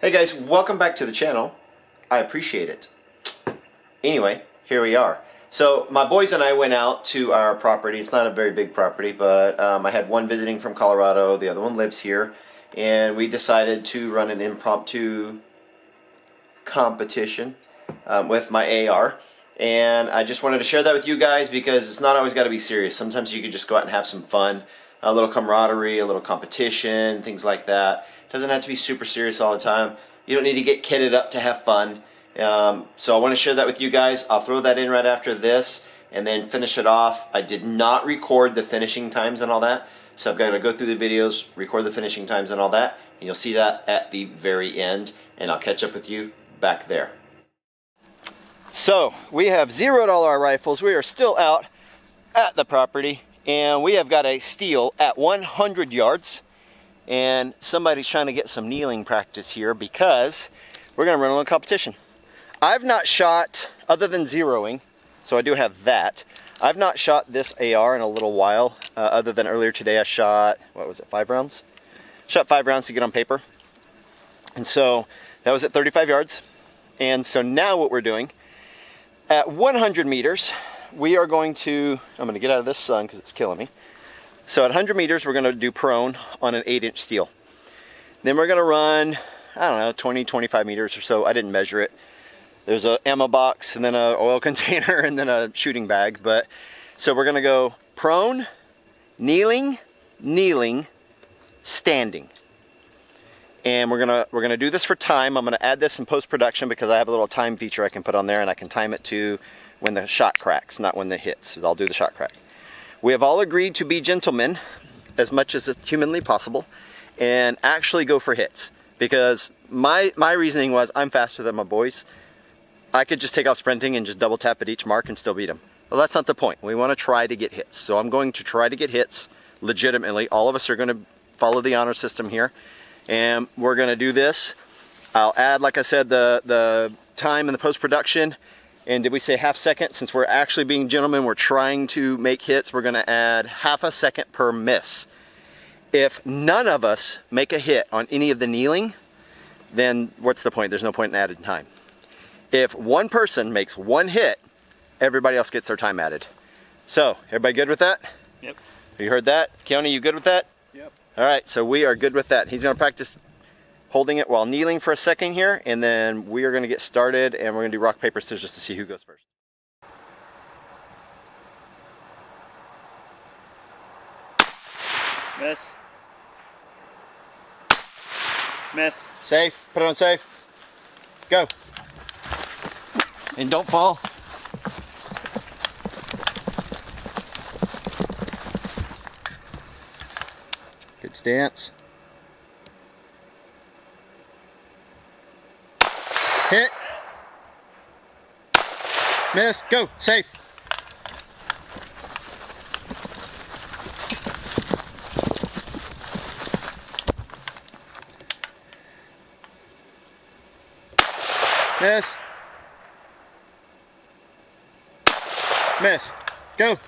Hey guys, welcome back to the channel. I appreciate it. Anyway, here we are. So my boys and I went out to our property. It's not a very big property, but I had one visiting from Colorado, the other one lives here, and we decided to run an impromptu competition with my AR. And I just wanted to share that with you guys because it's not always got to be serious. Sometimes you could just go out and have some fun, a little camaraderie, a little competition, things like that. It doesn't have to be super serious all the time. You don't need to get kitted up to have fun. So I want to share that with you guys. I'll throw that in right after this and then finish it off. I did not record the finishing times and all that, so I've got to go through the videos, record the finishing times and all that, and you'll see that at the very end, and I'll catch up with you back there. So we have $0 rifles. We are still out at the property, and we have got a steel at 100 yards, and somebody's trying to get some kneeling practice here because we're going to run a little competition. I've not shot, other than zeroing, so I do have that. I've not shot this AR in a little while, other than earlier today I shot, what was it, 5 rounds? Shot 5 rounds to get on paper. And so that was at 35 yards. And so now what we're doing, at 100 meters, we are going to, I'm going to get out of this sun because it's killing me. So at 100 meters, we're going to do prone on an 8-inch steel. Then we're going to run, I don't know, 20, 25 meters or so. I didn't measure it. There's an ammo box and then an oil container and then a shooting bag. But so we're going to go prone, kneeling, kneeling, standing. And we're gonna do this for time. I'm gonna add this in post-production because I have a little time feature I can put on there, and I can time it to when the shot cracks, not when it hits. So I'll do the shot crack. We have all agreed to be gentlemen as much as it's humanly possible and actually go for hits, because my reasoning was I'm faster than my boys. I could just take off sprinting and just double tap at each mark and still beat them. Well, that's not the point. We want to try to get hits. So I'm going to try to get hits legitimately. All of us are going to follow the honor system here. And we're going to do this. I'll add, like I said, the time in the post-production. And did we say half second? Since we're actually being gentlemen, we're trying to make hits, we're going to add half a second per miss. If none of us make a hit on any of the kneeling, then what's the point? There's no point in added time. If one person makes one hit, everybody else gets their time added. So, everybody good with that? Yep. You heard that? Keone, you good with that? Yep. All right, so we are good with that. He's going to practice holding it while kneeling for a second here, and then we are going to get started, and we're going to do rock, paper, scissors to see who goes first. Miss. Miss. Safe. Put it on safe. Go. And don't fall. Good stance. Hit. Miss. Go. Safe. Miss. Miss. Go.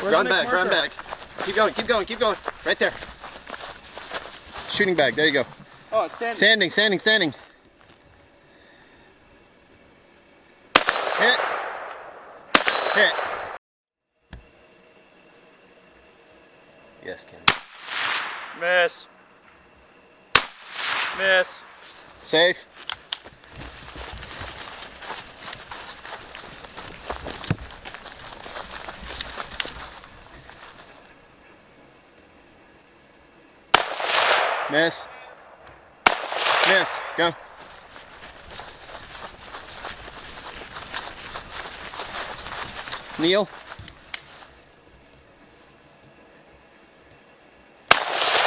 Run back, run back. Keep going, keep going, keep going. Right there. Shooting bag, there you go. Oh, it's standing. Standing, standing, standing. Hit. Hit. Yes, Ken. Miss. Miss. Safe. Miss. Miss. Go. Kneel.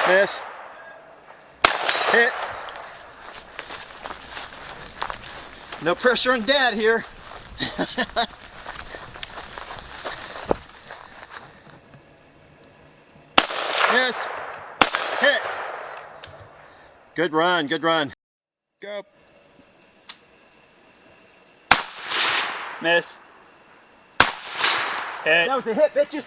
Miss. Hit. No pressure on Dad here. Miss. Hit. Good run, good run. Go. Miss. Hit. That was a hit, bitches.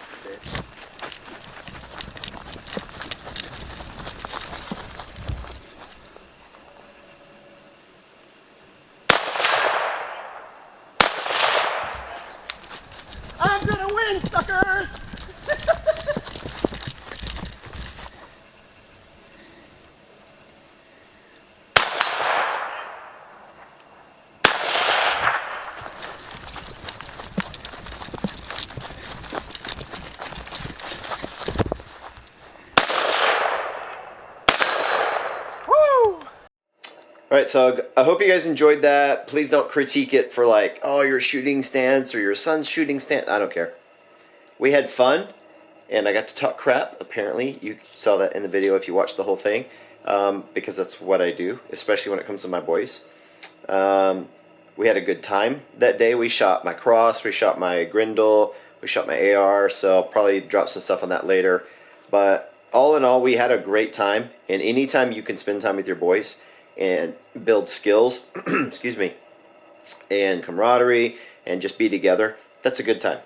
All right, so I hope you guys enjoyed that. Please don't critique it for like, oh, your shooting stance or your son's shooting stance. I don't care. We had fun, and I got to talk crap. Apparently, you saw that in the video if you watched the whole thing, because that's what I do, especially when it comes to my boys. We had a good time that day. We shot my cross, we shot my Grindle, we shot my AR, so I'll probably drop some stuff on that later. But all in all, we had a great time, and anytime you can spend time with your boys and build skills, excuse me, and camaraderie, and just be together, that's a good time.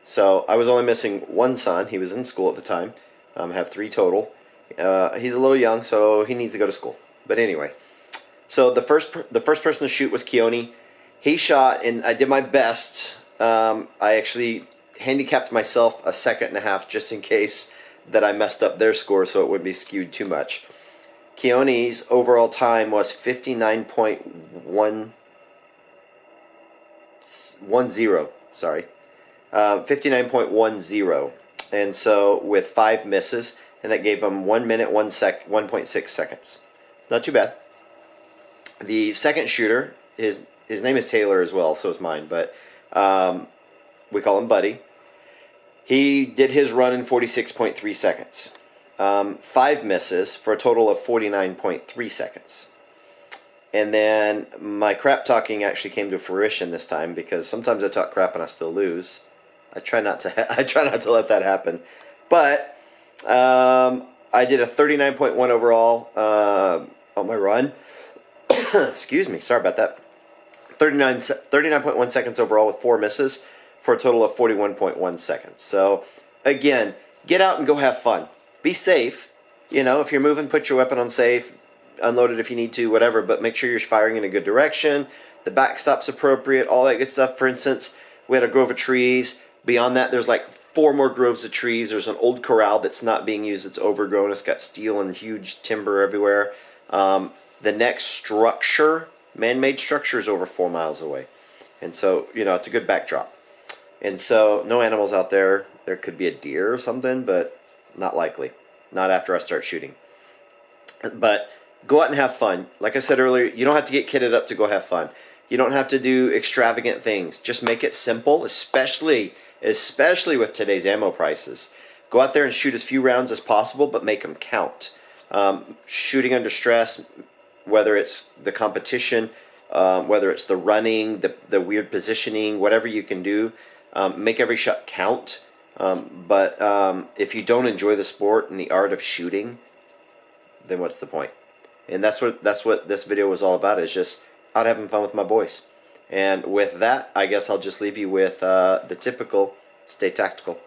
So I was only missing one son. He was in school at the time. I have 3 total. He's a little young, so he needs to go to school. But anyway, so the first person to shoot was Keone. He shot, and I did my best. I actually handicapped myself a second and a half just in case that I messed up their score, so it wouldn't be skewed too much. Keone's overall time was 59.10. Sorry. 59.10, and so with 5 misses, and that gave him 1 minute 1.6 seconds. Not too bad. The second shooter, his name is Taylor as well, so is mine, but we call him Buddy. He did his run in 46.3 seconds. 5 misses for a total of 49.3 seconds. And then my crap talking actually came to fruition this time, because sometimes I talk crap and I still lose. I try not to let that happen. But I did a 39.1 overall on my run. Excuse me, sorry about that. 39.1 seconds overall with 4 misses for a total of 41.1 seconds. So again, get out and go have fun. Be safe. You know, if you're moving, put your weapon on safe. Unload it if you need to, whatever, but make sure you're firing in a good direction. The backstop's appropriate, all that good stuff. For instance, we had a grove of trees. Beyond that, there's like 4 more groves of trees. There's an old corral that's not being used. It's overgrown. It's got steel and huge timber everywhere. The next structure, man-made structure, is over 4 miles away. And so, you know, it's a good backdrop. And so, no animals out there. There could be a deer or something, but not likely. Not after I start shooting. But go out and have fun. Like I said earlier, you don't have to get kitted up to go have fun. You don't have to do extravagant things. Just make it simple, especially with today's ammo prices. Go out there and shoot as few rounds as possible, but make them count. Shooting under stress, whether it's the competition, whether it's the running, the weird positioning, whatever you can do, make every shot count. But if you don't enjoy the sport and the art of shooting, then what's the point? And that's what this video was all about, is just out having fun with my boys. And with that, I guess I'll just leave you with the typical, stay tactical.